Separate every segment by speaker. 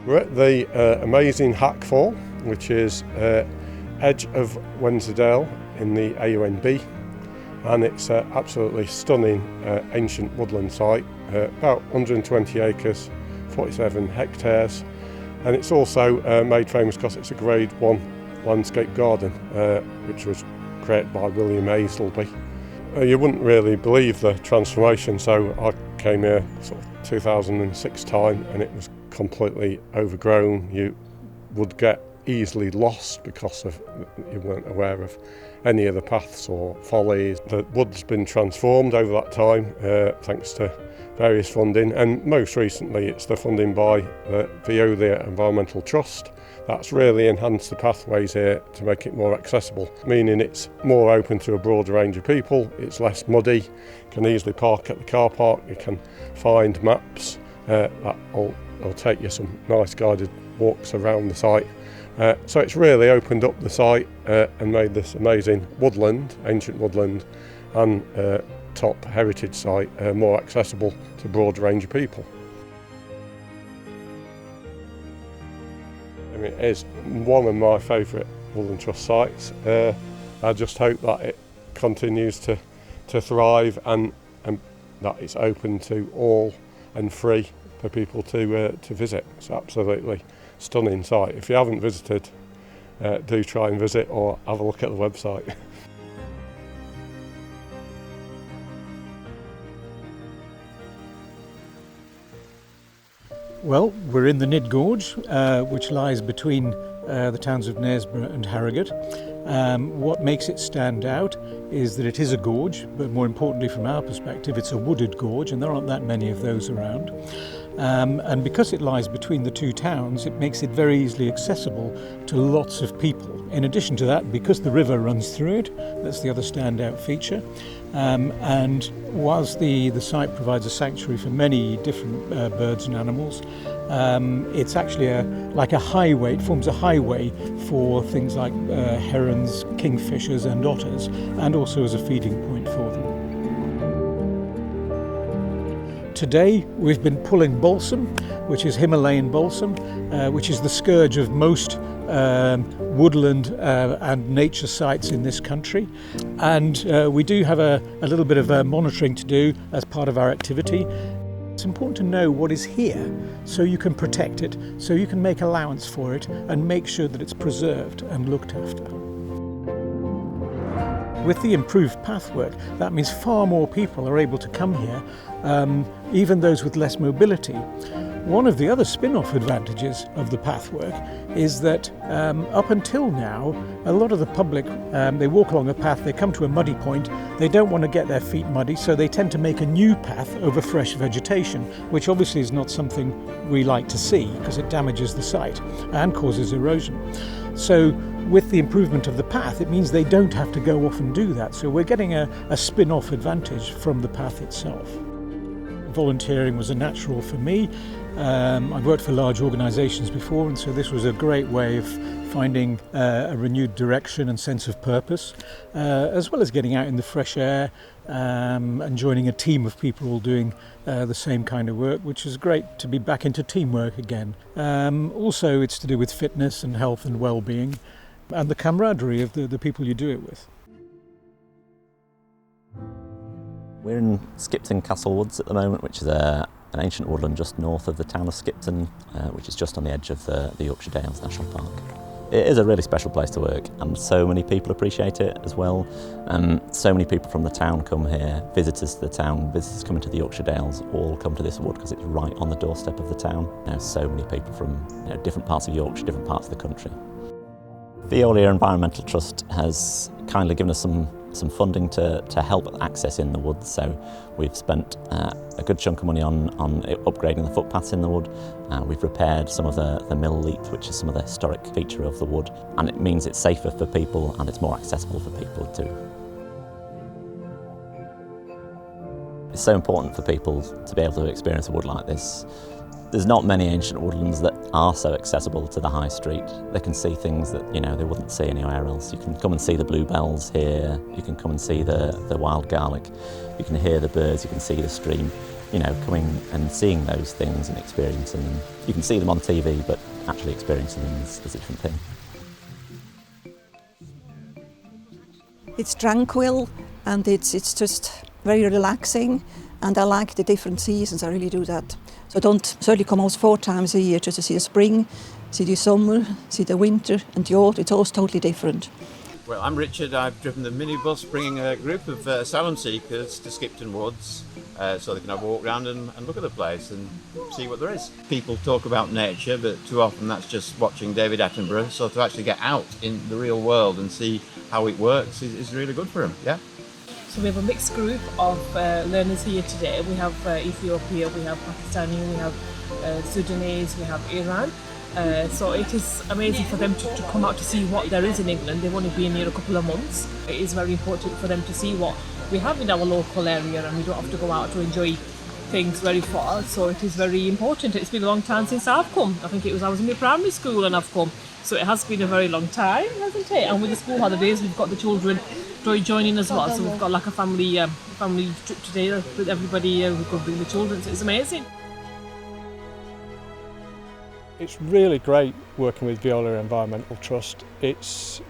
Speaker 1: We're at the amazing Hackfall, which is edge of Wensleydale in the AUNB, and it's an absolutely stunning ancient woodland site, about 120 acres, 47 hectares, and it's also made famous because it's a Grade 1 landscape garden, which was created by William Aisleby. You wouldn't really believe the transformation, so I came here sort of 2006 time and it was completely overgrown. You would get easily lost because you weren't aware of any of the paths or follies. The wood's been transformed over that time thanks to various funding, and most recently it's the funding by the Veolia Environmental Trust that's really enhanced the pathways here to make it more accessible, meaning it's more open to a broader range of people, it's less muddy, you can easily park at the car park, you can find maps that'll take you some nice guided walks around the site. So it's really opened up the site and made this amazing woodland, ancient woodland and top heritage site more accessible to a broad range of people. I mean, it is one of my favourite Woodland Trust sites. I just hope that it continues to thrive and that it's open to all and free for people to visit. It's absolutely stunning site. If you haven't visited, do try and visit or have a look at the website.
Speaker 2: Well, we're in the Nidd Gorge, which lies between the towns of Knaresborough and Harrogate. What makes it stand out is that it is a gorge, but more importantly from our perspective, it's a wooded gorge, and there aren't that many of those around. And because it lies between the two towns, it makes it very easily accessible to lots of people. In addition to that, because the river runs through it, that's the other standout feature. And whilst the site provides a sanctuary for many different birds and animals, it's actually like a highway. It forms a highway for things like herons, kingfishers and otters, and also as a feeding point for them. Today we've been pulling balsam, which is Himalayan balsam, which is the scourge of most woodland and nature sites in this country. And we do have a little bit of monitoring to do as part of our activity. It's important to know what is here so you can protect it, so you can make allowance for it and make sure that it's preserved and looked after. With the improved pathwork, that means far more people are able to come here, even those with less mobility. One of the other spin-off advantages of the pathwork is that up until now, a lot of the public, they walk along a path, they come to a muddy point, they don't want to get their feet muddy, so they tend to make a new path over fresh vegetation, which obviously is not something we like to see because it damages the site and causes erosion. So with the improvement of the path, it means they don't have to go off and do that. So we're getting a spin-off advantage from the path itself. Volunteering was a natural for me. I've worked for large organisations before, and so this was a great way of finding a renewed direction and sense of purpose, as well as getting out in the fresh air and joining a team of people all doing the same kind of work, which is great to be back into teamwork again. Also, it's to do with fitness and health and well-being, and the camaraderie of the people you do it with.
Speaker 3: We're in Skipton Castle Woods at the moment, which is an ancient woodland just north of the town of Skipton, which is just on the edge of the Yorkshire Dales National Park. It is a really special place to work, and so many people appreciate it as well. So many people from the town come here, visitors to the town, visitors coming to the Yorkshire Dales, all come to this wood because it's right on the doorstep of the town. So many people from different parts of Yorkshire, different parts of the country. Veolia Environmental Trust has kindly given us some funding to help access in the woods, so we've spent a good chunk of money on upgrading the footpaths in the wood. We've repaired some of the mill leaf, which is some of the historic feature of the wood, and it means it's safer for people and it's more accessible for people too. It's so important for people to be able to experience a wood like this. There's not many ancient woodlands that are so accessible to the high street. They can see things that they wouldn't see anywhere else. You can come and see the bluebells here, you can come and see the wild garlic, you can hear the birds, you can see the stream. coming and seeing those things and experiencing them. You can see them on TV, but actually experiencing them is a different thing.
Speaker 4: It's tranquil and it's just very relaxing, and I like the different seasons, I really do that. So I don't certainly come out 4 times a year just to see the spring, see the summer, see the winter and the autumn. It's always totally different.
Speaker 5: Well, I'm Richard. I've driven the minibus bringing a group of asylum seekers to Skipton Woods so they can have a walk around and look at the place and see what there is. People talk about nature, but too often that's just watching David Attenborough. So to actually get out in the real world and see how it works is really good for them, yeah.
Speaker 6: So we have a mixed group of learners here today. We have Ethiopia, we have Pakistani, we have Sudanese, we have Iran. So it is amazing for them to come out to see what there is in England. They've only been here a couple of months. It is very important for them to see what we have in our local area, and we don't have to go out to enjoy things very far. So it is very important. It's been a long time since I've come. I think I was in my primary school and I've come. So it has been a very long time, hasn't it? And with the school holidays, we've got the children joining as well. So we've got like a family trip today with everybody who could bring the children. So it's amazing.
Speaker 7: It's really great working with Veolia Environmental Trust. It's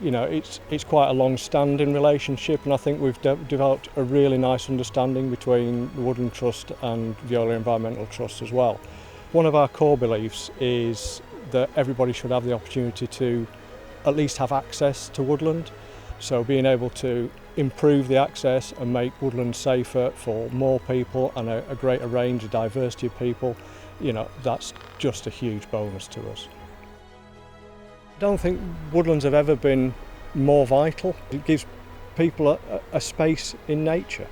Speaker 7: quite a long-standing relationship, and I think we've developed a really nice understanding between the Woodland Trust and Veolia Environmental Trust as well. One of our core beliefs is that everybody should have the opportunity to at least have access to woodland. So being able to improve the access and make woodland safer for more people and a greater range of diversity of people, that's just a huge bonus to us. I don't think woodlands have ever been more vital. It gives people a space in nature.